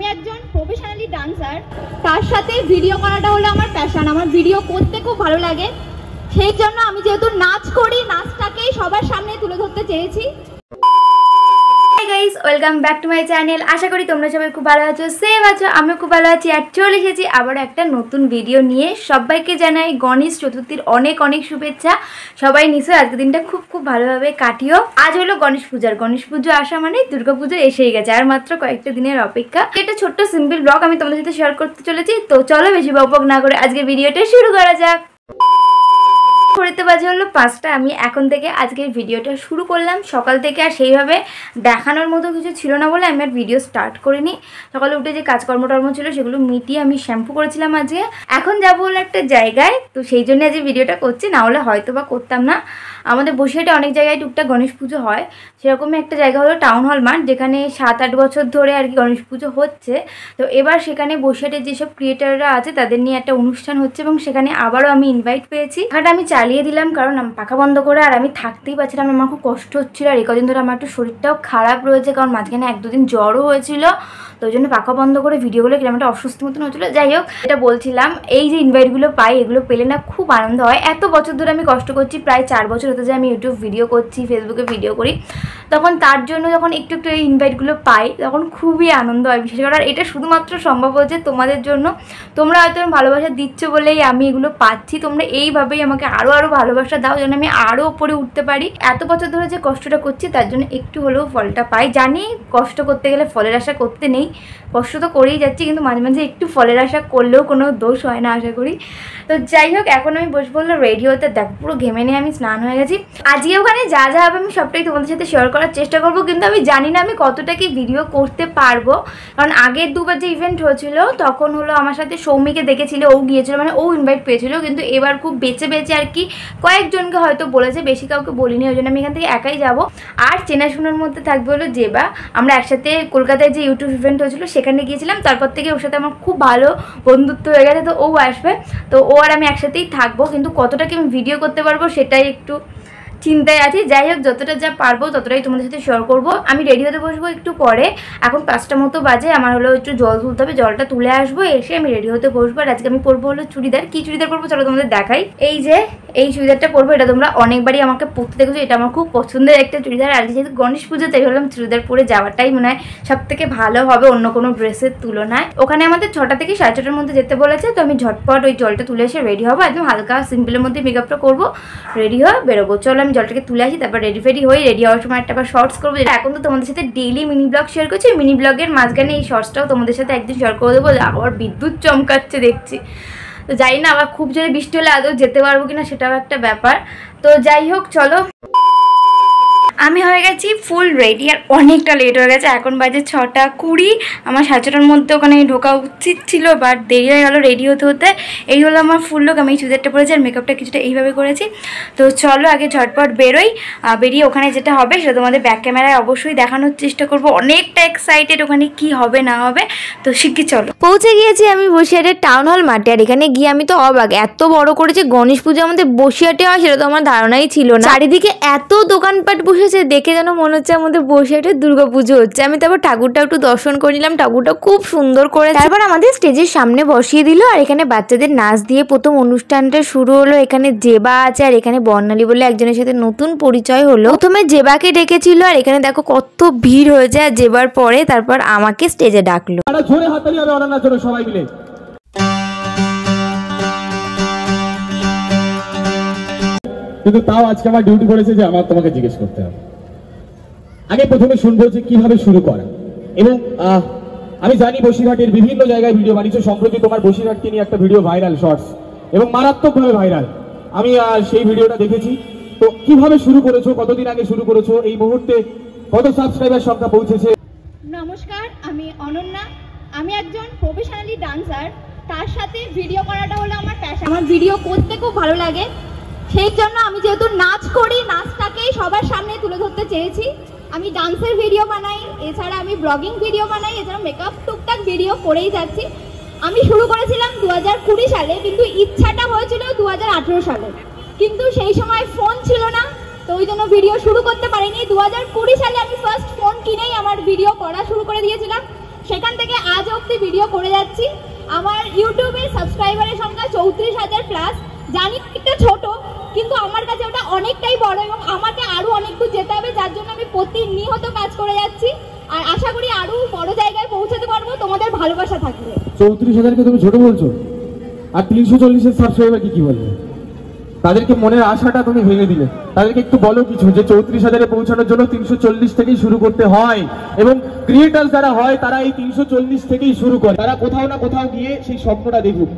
আমি একজন professionally dancer, তার সাথে ভিডিও করাটা হলো আমার প্যাশন। আমার ভিডিও করতে খুব ভালো লাগে, সেই জন্য আমি যেহেতু নাচ করি, নাচটাকেই সবার সামনে তুলে ধরতে চেয়েছি। Hi guys, welcome back to my channel. আশা করি তোমরা সবাই খুব ভালো আছো, সেভ আছো, আমিও খুব ভালো আছি। আর চলে এসেছি আবার একটা নতুন ভিডিও নিয়ে। সবাইকে জানাই গণেশ চতুর্থীর অনেক অনেক শুভেচ্ছা। সবাই নিশ্চয়ই আজকের দিনটা খুব ভালোভাবে কাটিও। আজ হলো গণেশ পুজো আসা মানে দুর্গা পুজো এসেই গেছে, আর মাত্র কয়েকটা দিনের অপেক্ষা। একটা ছোট্ট সিম্পল ব্লগ আমি তোমাদের সাথে শেয়ার করতে চলেছি। তো চলো বেশি বকবক না করে আজকের ভিডিওটা শুরু করা যাক। ঘড়িতে বাজে হলো 5টা। আমি এখন থেকে আজকের ভিডিওটা শুরু করলাম। সকাল থেকে আর সেইভাবে দেখানোর মতো কিছু ছিল না বলে আমি আর ভিডিও স্টার্ট করিনি। সকালে উঠে যে কাজকর্ম ছিল সেগুলো মিটিয়ে আমি শ্যাম্পু করেছিলাম আজকে। এখন যাবো হলো একটা জায়গায়, তো সেই জন্য আজকে ভিডিওটা করছি, না হলে হয়তো বা করতাম না। আমাদের বসিরহাটে অনেক জায়গায় টুকটাক গণেশ পুজো হয়, সেরকমই একটা জায়গা হলো টাউন হল মাঠ, যেখানে 7-8 বছর ধরে আর কি গণেশ পুজো হচ্ছে। তো এবার সেখানে বসিরহাটের যেসব ক্রিয়েটাররা আছে তাদের নিয়ে একটা অনুষ্ঠান হচ্ছে, এবং সেখানে আবারও আমি ইনভাইট পেয়েছি। পাখাটা আমি চালিয়ে দিলাম কারণ পাখা বন্ধ করে আর আমি থাকতেই পারছিলাম, আমার খুব কষ্ট হচ্ছিলো। আর এই কদিন ধরে আমার একটু শরীরটাও খারাপ রয়েছে, কারণ মাঝখানে 1-2 দিন জ্বরও হয়েছিল। তো ওই জন্য পাখা বন্ধ করে ভিডিওগুলো কিরকম একটা অসুস্থ মতন হচ্ছিলো। যাই হোক, এটা বলছিলাম, এই যে ইনভাইটগুলো পাই এগুলো পেলে না খুব আনন্দ হয়। এত বছর ধরে আমি কষ্ট করছি, প্রায় 4 বছর হতে যায় আমি ইউটিউব ভিডিও করছি, ফেসবুকে ভিডিও করি, তখন তার জন্য যখন একটু এই ইনভাইটগুলো পাই তখন খুবই আনন্দ হয়। বিশেষ করে আর এটা শুধুমাত্র সম্ভব হচ্ছে তোমাদের জন্য। তোমরা হয়তো ভালোবাসা দিচ্ছ বলেই আমি এগুলো পাচ্ছি। তোমরা এইভাবেই আমাকে আরও ভালোবাসা দাও, যেন আমি আরও ওপরে উঠতে পারি। এত বছর ধরে যে কষ্টটা করছি তার জন্য একটু হলেও ফলটা পাই। জানি কষ্ট করতে গেলে ফলের আশা করতে নেই, কষ্ট তো করেই যাচ্ছি, কিন্তু মাঝে মাঝে একটু ফলের আশা করলেও কোনো দোষ হয় না আশা করি। তো যাই হোক, এখন আমি বসে বললো রেডি হতে। দেখ, পুরো ঘেমে নিয়ে আমি স্নান হয়ে গেছি। আজকে ওখানে যা হবে আমি সবটাই তোমাদের সাথে শেয়ার করার চেষ্টা করবো, কিন্তু আমি জানি না আমি কতটা কি ভিডিও করতে পারবো। কারণ আগের 2বার যে ইভেন্ট হয়েছিল তখন হলো আমার সাথে সৌমিকে দেখেছিল, ও গিয়েছিল, মানে ও ইনভাইট পেয়েছিল। কিন্তু এবার খুব বেছে আর কি কয়েকজনকে হয়তো বলেছে, বেশি কাউকে বলিনি। ওই জন্য আমি এখান থেকে একাই যাবো। আর চেনাশোনার মধ্যে থাকবে হলো জেবা। আমরা একসাথে কলকাতায় যে ইউটিউব ইভেন্ট হয়েছিল সেখানে গিয়েছিলাম, তারপর থেকে ওর সাথে আমার খুব ভালো বন্ধুত্ব হয়ে গেছে। তো ও আসবে, তো ও আর আমি একসাথেই থাকবো, কিন্তু কতটা কি আমি ভিডিও করতে পারবো সেটাই একটু চিন্তায় আছি। যাই হোক, যতটা যা পারবো ততটাই তোমাদের সাথে শেয়ার করবো। আমি রেডি হতে বসবো একটু পরে। এখন 5টা মতো বাজে। আমার হলো একটু জল তুলতে হবে, জলটা তুলে আসবো, এসে আমি রেডি হতে বসবো। আর আজকে আমি পরবো হলো চুড়িদার। কি চুড়িদার পরবো চলো তোমাদের দেখাই। এই যে এই চুড়িদারটা পরবো, এটা তোমরা অনেকবারই আমাকে পরতে দেখেছো। এটা আমার খুব পছন্দের একটা চুড়িদার। আর যেহেতু গণেশ পুজো, তাই হলাম চুড়িদার পরে যাওয়াটাই মনে হয় সব থেকে ভালো হবে অন্য কোনো ড্রেসের তুলনায়। ওখানে আমাদের 6টা থেকে 6:30টার মধ্যে যেতে বলেছে। তো আমি ঝটপট ওই জলটা তুলে এসে রেডি হবো, একদম হালকা সিম্পলের মধ্যে মেকআপটা করবো, রেডি হয়ে বেরোবো। চলো আমি জলটাকে তুলে আসি, তারপর রেডি হয়ে রেডি হওয়ার সময় একটা শর্টস করবো। এখন তো তোমাদের সাথে ডেইলি মিনি ব্লগ শেয়ার করছি, মিনি ব্লগের মাঝখানে এই শর্টসটাও তোমাদের সাথে একদিন শেয়ার করে দেবো। আবার বিদ্যুৎ চমকাচ্ছে দেখছি, তো জানি না আবার খুব জোরে বৃষ্টি হলে আদৌ যেতে পারবো কিনা সেটাও একটা ব্যাপার। তো যাই হোক, চলো। আমি হয়ে গেছি ফুল রেডি, আর অনেকটা লেট হয়ে গেছে। এখন বাজে 6:20। আমার 6:30টার মধ্যে ওখানে ঢোকা উচিত ছিল, বাট দেরি হয়ে গেল রেডি হতে। এই হলো আমার ফুল লুক। আমি চুড়িদারটা পরেছি আর মেকআপটা কিছুটা এইভাবে করেছি। তো চলো আগে ঝটপট বেরোই। বেরিয়ে ওখানে যেটা হবে সেটা তোমাদের ব্যাক ক্যামেরায় অবশ্যই দেখানোর চেষ্টা করবো। অনেকটা এক্সাইটেড ওখানে কি হবে না হবে। তো শিগগির চলো। পৌঁছে গিয়েছি আমি বসিরহাটের টাউন হল মাঠে। আর এখানে গিয়ে আমি তো অবাক, এত বড় করেছে গণেশ পুজো আমাদের বসিরহাটে হয় সেটা তো আমার ধারণাই ছিল না। চারিদিকে এত দোকানপাট বসেছে, দেখে যেন মনে হচ্ছে আমাদের বসিরহাটে দুর্গা পুজো হচ্ছে। আমি তারপর ঠাকুরটা একটু দর্শন করে নিলাম, ঠাকুরটা খুব সুন্দর করে। তারপর আমাদের স্টেজের সামনে বসিয়ে দিল, আর এখানে বাচ্চাদের নাচ দিয়ে প্রথম অনুষ্ঠানটা শুরু হলো। এখানে জেবা আছে, আর এখানে বর্ণালী বলে একজনের সাথে নতুন পরিচয় হলো। প্রথমে জেবাকে ডেকেছিল, আর এখানে দেখো কত ভিড় হয়েছে। আর জেবার পরে তারপর আমাকে স্টেজে ডাকলো। সবাই মিলে কিন্তু তাও আজকে আমার ডিউটি করেছে যে আমার তোমাকে জিজ্ঞেস করতে হবে। আগে প্রথমে শুনবো যে কিভাবে শুরু করা। এবং আমি জানি বসিরহাটের বিভিন্ন জায়গায় ভিডিও বানিয়েছো। সম্প্রতি তোমার বসিরহাটকে নিয়ে একটা ভিডিও ভাইরাল, শর্টস, এবং মারাত্মকভাবে ভাইরাল। আমি সেই ভিডিওটা দেখেছি। তো কিভাবে শুরু করেছো, কতদিন আগে শুরু করেছো, এই মুহূর্তে কত সাবস্ক্রাইবার সংখ্যা পৌঁছেছে? নমস্কার, আমি অনন্যা। আমি একজন প্রফেশনালি ডান্সার, তার সাথে ভিডিও করাটা হলো আমার প্যাশন। আমার ভিডিও করতে খুব ভালো লাগে, সেই জন্য আমি যেহেতু নাচ করি, নাচটাকেই সবার সামনে তুলে ধরতে চেয়েছি। আমি ডান্সের ভিডিও বানাই, এছাড়া আমি ব্লগিং ভিডিও বানাই, এছাড়া মেকআপ টুকটাক ভিডিও করেই যাচ্ছি। আমি শুরু করেছিলাম 2020 সালে, কিন্তু ইচ্ছাটা হয়েছিল 2018 সালে। কিন্তু সেই সময় ফোন ছিল না, তো ওই জন্য ভিডিও শুরু করতে পারিনি। 2020 সালে আমি ফার্স্ট ফোন কিনেই আমার ভিডিও করা শুরু করে দিয়েছিলাম। সেখান থেকে আজ অবধি ভিডিও করে যাচ্ছি। আমার ইউটিউবে সাবস্ক্রাইবারের সংখ্যা 34,000 প্লাস। জানি একটা ছোট, কিন্তু আমার কাছে ওটা অনেকটাই বড় এবং আমাকে আরো অনেক দূর যেতে হবে, যার জন্য আমি প্রতিনিয়ত কাজ করে যাচ্ছি। আর আশা করি আরো বড় জায়গায় পৌঁছাতে পারবো তোমাদের ভালোবাসা থাকলে। 34,000কে তুমি ছোট বলছো, আর 340-এর সাবস্ক্রাইবার কি বলবে? তাদেরকে মনের আশাটা তুমি ভেঙে দিলে। তাদেরকে একটু বলো কিছু, যে 34,000-এ পৌঁছানোর জন্য 340 থেকেই শুরু করতে হয়, এবং ক্রিয়েটার যারা হয় তারা এই 340 থেকেই শুরু করে। তারা কোথাও না কোথাও গিয়ে সেই স্বপ্নটা দেখুক।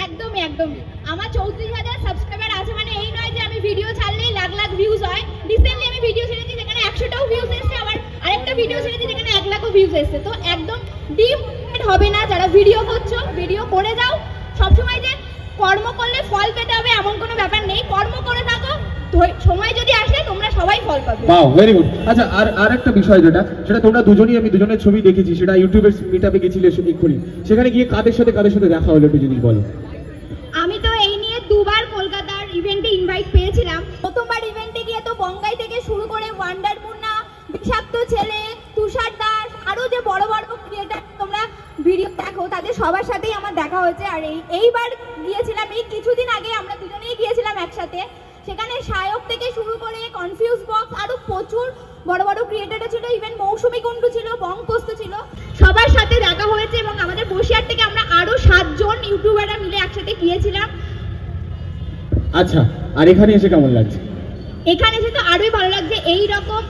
একদমই একদমই। আমার 34,000 সাবস্ক্রাইবার আছে মানে এই নয় যে আমি ভিডিও ছাড়লেই লাখ লাখ ভিউজ হয়। রিসেন্টলি আমি ভিডিও ছেড়েছি যেখানে 100টাও ভিউজ এসেছে, আবার আরেকটা ভিডিও ছেড়েছি যেখানে 1 লাখও ভিউজ এসেছে। তো একদম ডিমোটিভেট হবে না যারা ভিডিও করছো, ভিডিও করে যাও। সবসময় যে কর্ম করলে ফল পেতে হবে এমন কোনো ব্যাপার নেই, কর্ম করে থাকো, সময় যদি আসে তোমরা সবাই ফল পাবে। Wow, very good. আচ্ছা, আর একটা বিষয় সেটা তোমরা দুজনেই, আমি দুজনের ছবি দেখেছি, সেটা ইউটিউবের মিটআপে গেছিলে এক্ষুনি, সেখানে গিয়ে কাদের সাথে দেখা হলো একটু যদি বলো। আমি তো এই নিয়ে দুবার কলকাতার ইভেন্টে ইনভাইট পেয়েছিলাম। প্রথমবার ইভেন্টে গিয়ে তো বঙ্গাই থেকে শুরু করে ওয়ান্ডার মুন্না, বিষাক্ত ছেলে, তুষার দাস, আরো যে বড় বড় ক্রিয়েটার তোমরা ভিডিও দেখো তাদের সবার সাথেই আমার দেখা হয়েছে। আর এইবার গিয়েছিলাম, এই কিছুদিন আগে আমরা দুজনেই গিয়েছিলাম একসাথে। সেখানে সায়ক থেকে শুরু করে কনফিউজ বক্স, আরো প্রচুর বড় বড় ক্রিয়েটার ছিল, ইভেন মৌসুমী কুণ্ডু ছিল, বংপোস্ত ছিল, সবার সাথে দেখা হয়েছে। এবং আমাদের বসিরহাট থেকে আমরা আরো 7 জন ইউটিউবাররা মিলে একসাথে গিয়েছিলাম। আচ্ছা, আর এখানে এসে কেমন লাগছে? এখানে এসে তো আরোই ভালো লাগছে। এই রকম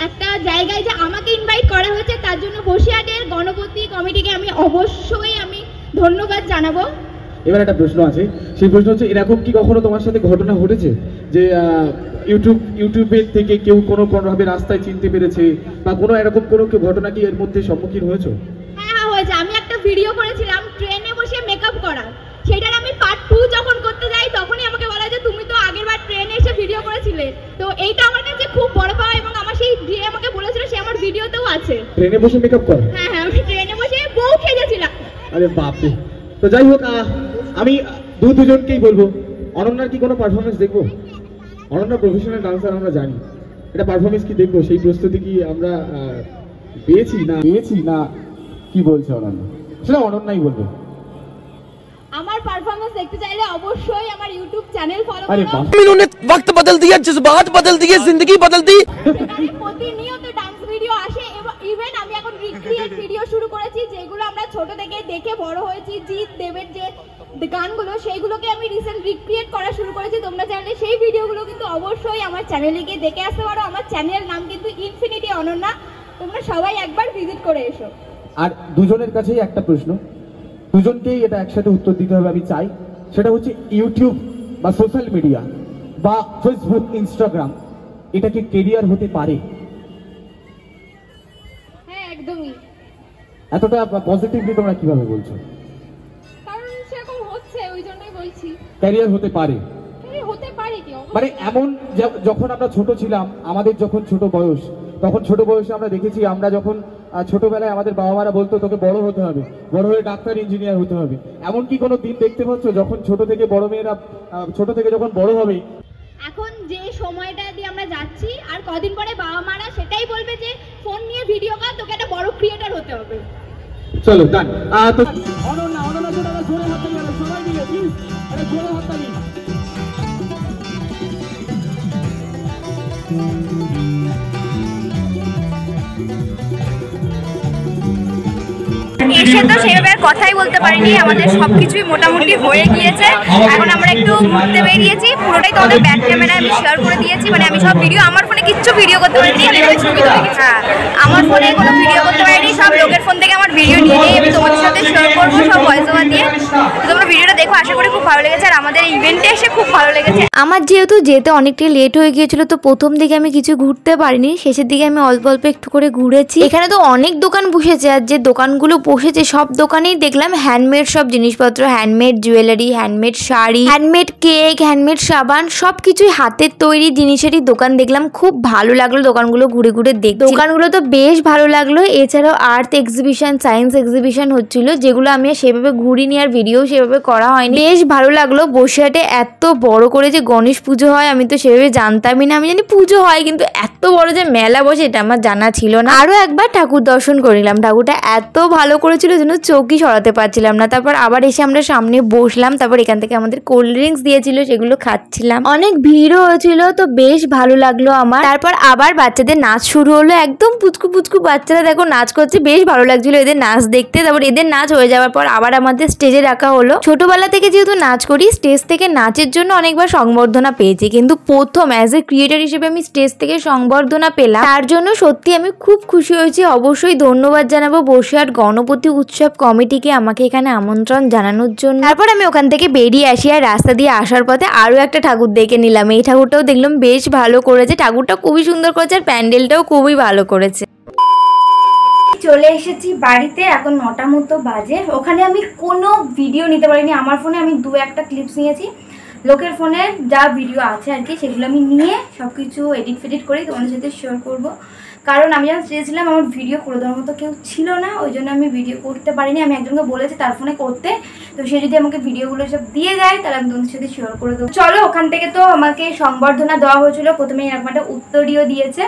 একটা জায়গায় যে আমাকে ইনভাইট করা হয়েছে তার জন্য বসিরহাটের গণপতি কমিটিকে আমি অবশ্যই ধন্যবাদ জানাবো। এবার একটা প্রশ্ন আছে, সেই প্রশ্ন হচ্ছে, এরকম কি কখনো তোমার সাথে ঘটনা ঘটেছে যে ইউটিউবের থেকে কেউ কোনোভাবে রাস্তায় চিনতে পেরেছে, বা কোনো এরকম কোনো ঘটনা কি এর মধ্যে সম্মুখীন হয়েছো? হ্যাঁ হয়েছে। আমি একটা ভিডিও করেছিলাম ট্রেনে বসে মেকআপ করা, সেটার আমি পার্ট 2 যখন করতে যাই তখনই আমাকে বলা যে তুমি তো আগেরবার ট্রেনে এসে ভিডিও করেছিলে। তো এইটা আমার কাছে খুব বড় পাওয়া, এবং আমার সেই যে আমাকে বলেছিল সে আমার ভিডিওতেও আছে। ট্রেনে বসে মেকআপ করা? হ্যাঁ হ্যাঁ, আমি ট্রেনে বসে বউ খেয়েছিলাম। আরে বাপরে। তো যাই হোক, আমি দুজনকেই বলবো, অনন্যার কি কোনো পারফরমেন্স দেখবো? অনন্যা প্রফেশনাল ডান্সার, আমরা জানি, এটা পারফরমেন্স কি দেখবো? সেই প্রস্তুতি কি আমরা পেয়েছি না কি বলছে অনন্যা? সেটা অনন্যাই বলবে। আমার পারফরমেন্স দেখতে চাইলে অবশ্যই আমার ইউটিউব চ্যানেল ফলো আরে করো। इन्होंने वक्त बदल दिया, जज्बात बदल दिए, जिंदगी बदल दी। সেখানে প্রতিনিয়ত ডান্স ভিডিও আসে, এবং ইভেন আমি এখন রিক্রিয়েট ভিডিও শুরু করেছি যেগুলো আমরা ছোট থেকে দেখে বড় হয়েছি। জিৎ দেবের যে গানগুলো সেইগুলোকে আমি রিসেন্ট রিক্রিয়েট করা শুরু করেছি। তোমরা চাইলে সেই ভিডিওগুলো কিন্তু অবশ্যই আমার চ্যানেলে গিয়ে দেখে আসতে পারো। আমার চ্যানেলের নাম কিন্তু ইনফিনিটি অনন্যা, তোমরা সবাই একবার ভিজিট করে এসো। আর দুজনের কাছেই একটা প্রশ্ন, দুজনকেই এটা একসাথে উত্তর দিতে হবে আমি চাই, সেটা হচ্ছে ইউটিউব বা সোশ্যাল মিডিয়া বা ফেসবুক, ইনস্টাগ্রাম, এটা কি কেরিয়ার হতে পারে? হ্যাঁ একদমই। এতটা পজিটিভলি তোমরা কিভাবে বলছো? কারণ সেরকম হচ্ছে, ওই জন্যই বলছি ক্যারিয়ার হতে পারে। হতে পারে কি, মানে এমন যখন আমরা ছোট ছিলাম, আমাদের যখন ছোট বয়স, তখন ছোট বয়সে আমরা দেখেছি, আমরা যখন ছোটবেলায় আমাদের বাবা মারা বলতো তোকে বড় হতে হবে, বড় হয়ে ডাক্তার ইঞ্জিনিয়ার হতে হবে। এমন কি কোনো দিন দেখতে পাচ্ছ যখন ছোট থেকে বড় মেয়েরা ছোট থেকে যখন বড় হবে? এখন যে সময়টা দিয়ে আমরা যাচ্ছি, আর কদিন পরে বাবা মারা সেটাই বলবে যে ফোন নিয়ে ভিডিও কর, তোকে একটা বড় ক্রিয়েটর হতে হবে। চলো ডান। তো অনন্যা জোরে হাততালি দাও সবাই মিলে, প্লিজ আরে জোরে হাততালি। এসে তো সেভাবে আর কথাই বলতে পারিনি, আমাদের সবকিছুই মোটামুটি হয়ে গিয়েছে। এখন আমরা একটু ঘুরতে বেরিয়েছি, পুরোটাই তোমাদের ব্যাক ক্যামেরায় আমি শেয়ার করে দিয়েছি। মানে আমি সব ভিডিও, আমার ফোনে কিচ্ছু ভিডিও করতে পারিনি, হ্যাঁ আমার ফোনে কোনো ভিডিও করতে পারিনি, সব লোকের ফোন থেকে আমার ভিডিও নিয়ে নিয়ে আমি তোমাদের সাথে শেয়ার করবো, সব ভয়েস ওভার দিয়ে। তোমরা ভিডিওটা দেখো, আশা করি খুব ভালো লেগেছে, আর আমাদের ইভেন্টে এসে খুব ভালো লেগেছে। আমার যেহেতু যেতে অনেকটাই লেট হয়ে গিয়েছিল, তো প্রথম দিকে আমি কিছু ঘুরতে পারিনি, শেষের দিকে আমি অল্প অল্প একটু করে ঘুরেছি। এখানে তো অনেক দোকান বসেছে, আর যে দোকানগুলো বসেছে সব দোকানেই দেখলাম হ্যান্ডমেড সব জিনিসপত্র, handmade jewellery, handmade sari, handmade cake, handmade সাবান, সবকিছুই হাতের তৈরি জিনিসেরই দোকান দেখলাম। খুব ভালো লাগলো দোকানগুলো ঘুরে ঘুরে দেখতে, দোকানগুলো তো বেশ ভালো লাগলো। এছাড়াও আর্ট এক্সিবিশন, সায়েন্স এক্সিবিশন হচ্ছিল, যেগুলো আমি সেভাবে ঘুরিনি আর ভিডিও সেভাবে করা হয়নি। বেশ ভালো লাগলো। বসিরহাটে এত বড় করে যে গণেশ পুজো হয় আমি তো সেভাবে জানতামই না। আমি জানি পুজো হয়, কিন্তু এত বড় যে মেলা বসে এটা আমার জানা ছিল না। আরও একবার ঠাকুর দর্শন করে নিলাম। ঠাকুরটা এত ভালো করেছিল যেন চোখই সরাতে পারছিলাম না। তারপর আবার এসে আমরা সামনে বসলাম। তারপর এখান থেকে আমাদের কোল্ড ড্রিঙ্কস দিয়েছিল, সেগুলো খাচ্ছিলাম। অনেক ভিড়ও হয়েছিল, তো বেশ ভালো লাগলো আমার। তারপর আবার বাচ্চাদের নাচ শুরু হলো। একদম পুচকু পুচকু বাচ্চারা দেখো নাচ করছে, বেশ ভালো লাগছিল এদের নাচ দেখতে। তারপর এদের নাচ হয়ে যাওয়ার পর আবার আমাদের স্টেজে রাখা হলো। ছোটবেলা থেকে যেহেতু নাচ করি, স্টেজ থেকে নাচের জন্য অনেকবার সংবর্ধনা পেয়েছি, কিন্তু প্রথম অ্যাজ এ ক্রিয়েটর হিসেবে আমি স্টেজ থেকে সংবর্ধনা পেলাম, তার জন্য সত্যি আমি খুব খুশি হয়েছি। অবশ্যই ধন্যবাদ জানাবো বসিরহাট গণপতি উৎসব কমিটিকে আমাকে এখানে আমন্ত্রণ জানানোর জন্য। তারপর আমি ওখান থেকে বেরিয়ে আসি, আর রাস্তা দিয়ে আসার পথে আরও একটা ঠাকুর দেখে নিলাম। এই ঠাকুরটাও দেখলাম বেশ ভালো করেছে, ঠাকুরটা খুবই সুন্দর করেছে আর প্যান্ডেলটাও খুবই ভালো করেছে। চলে এসেছি বাড়িতে, এখন 9টার মতো বাজে। ওখানে আমি কোনো ভিডিও নিতে পারিনি, আমার ফোনে আমি 2-1টা ক্লিপস নিয়েছি। লোকের ফোনে যা ভিডিও আছে আর কি সেগুলো আমি নিয়ে সব কিছু এডিট ফেডিট করে তোমাদের সাথে শেয়ার করব। কারণ আমি যখন চেয়েছিলাম আমার ভিডিও করে দেওয়ার মতো কেউ ছিল না, ওই জন্য আমি ভিডিও করতে পারিনি। আমি একজনকে বলেছি তার ফোনে করতে, তো সে যদি আমাকে ভিডিওগুলো সব দিয়ে দেয় তাহলে আমি তোমাদের সাথে শেয়ার করে দেবো। চলো, ওখান থেকে তো আমাকে সংবর্ধনা দেওয়া হয়েছিল। প্রথমে এরকম একটা উত্তরীয় দিয়েছে,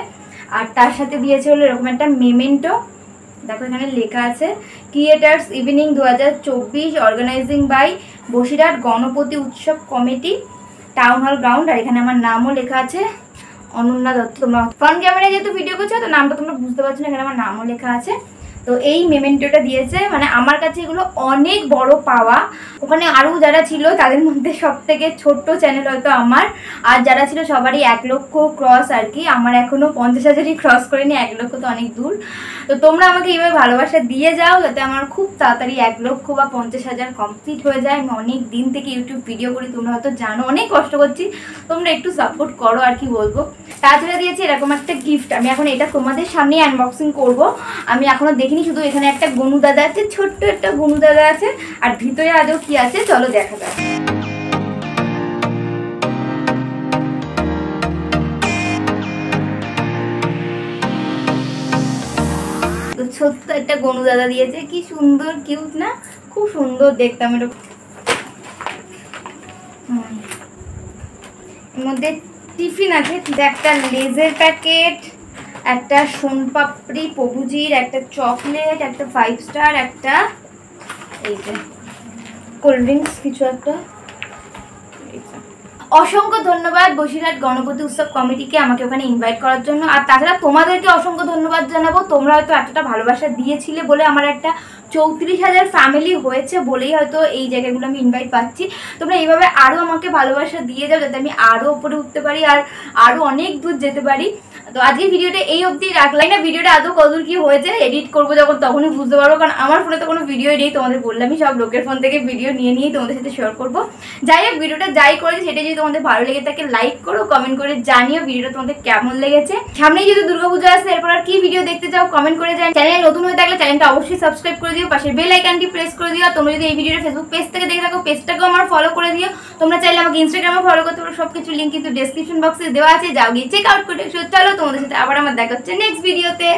আর তার সাথে দিয়েছে হলো এরকম একটা মেমেন্টো। দেখো এখানে লেখা আছে creators evening 2024 organising by Basirhat Ganapati Utsav committee, town hall ground. আর এখানে আমার নামও লেখা আছে, অনন্যা দত্ত। তোমরা ফ্রন্ট ক্যামেরায় যেহেতু ভিডিও করছো তো নামটা তোমরা বুঝতে পারছো না, এখানে আমার নামও লেখা আছে। তো এই মেমেন্টোটা দিয়েছে, মানে আমার কাছে এগুলো অনেক বড় পাওয়া। ওখানে আরও যারা ছিল তাদের মধ্যে সব থেকে ছোট্ট চ্যানেল হয়তো আমার, আর যারা ছিল সবারই 1 লক্ষ ক্রস আর কি। আমার এখনও 50,000ই ক্রস করেনি, 1 লক্ষ তো অনেক দূর। তো তোমরা আমাকে এইভাবে ভালোবাসা দিয়ে যাও যাতে আমার খুব তাড়াতাড়ি 1 লক্ষ বা 50,000 কমপ্লিট হয়ে যায়। আমি অনেক দিন থেকে ইউটিউব ভিডিও করি, তোমরা হয়তো জানো, অনেক কষ্ট করছি, তোমরা একটু সাপোর্ট করো আর কি বলবো। তাছাড়া দিয়েছি এরকম একটা গিফট, আমি এখন এটা তোমাদের সামনে আনবক্সিং করব। আমি এখনো দেখিনি, শুধু এখানে একটা গনু দাদা আছে, ছোট্ট একটা গনু দাদা আছে, আর ভিতরে আদৌ কি আছে চলো দেখা যাক। তো ছোট্ট একটা গনু দাদা দিয়েছে, কি সুন্দর কিউট না, খুব সুন্দর দেখতাম। এটা এর মধ্যে টিফিন আছে, একটা লেজের প্যাকেট, একটা সোনপাপড়ি প্রভুজির, একটা চকলেট, একটা 5 স্টার, একটা এই যে কোল্ড ড্রিঙ্কস কিছু একটা। অসংখ্য ধন্যবাদ বসিরহাট গণপতি উৎসব কমিটিকে আমাকে ওখানে ইনভাইট করার জন্য। আর তাছাড়া তোমাদেরকে অসংখ্য ধন্যবাদ জানাবো, তোমরা হয়তো এতটা ভালোবাসা দিয়েছিলে বলে আমার একটা 34,000 ফ্যামিলি হয়েছে বলেই হয়তো এই জায়গাগুলো আমি ইনভাইট পাচ্ছি। তোমরা এইভাবে আরও আমাকে ভালোবাসা দিয়ে যাও যাতে আমি আরও উপরে উঠতে পারি আর আরও অনেক দূর যেতে পারি। তো আজকে ভিডিওটা এই অবধি রাখলাই না, ভিডিওটা আদৌ কতদূর কি হয়েছে এডিট করবো যখন তখনই বুঝতে পারবো, কারণ আমার ফোনে তো কোনো ভিডিও নেই। তোমাদের বললামই সব লোকের ফোন থেকে ভিডিও নিয়ে তোমাদের সাথে শেয়ার করবো। যাই হোক, ভিডিওটা যাই করেছে সেটা যদি তোমাদের ভালো লেগে থাকে লাইক করো, কমেন্ট করে জানিও ভিডিওটা তোমাদের কেমন লেগেছে। সামনেই যদি দুর্গাপূজা আসছে, এরপর আর কি ভিডিও দেখতে চাও কমেন্ট করে জানি। চ্যানেল নতুন হয়ে থাকলে চ্যানেলটা অবশ্যই সাবস্ক্রাইব করে দিও, পাশের বেল আইকনটি প্রেস করে দিও। তোমরা যদি এই ভিডিওটা ফেসবুক পেজ থেকে দেখে থাকো, পেজটাকেও আমার ফলো করে দিও। তোমরা চাইলে আমাকে ইনস্টাগ্রামে ফলো করতে পারো, সবকিছু লিঙ্ক কিন্তু ডেসক্রিপশন বক্সে দেওয়া আছে, যাও গিয়ে চেক আউট করে। চলো তোমাদের সাথে আবার আমার দেখা হচ্ছে নেক্সট ভিডিওতে।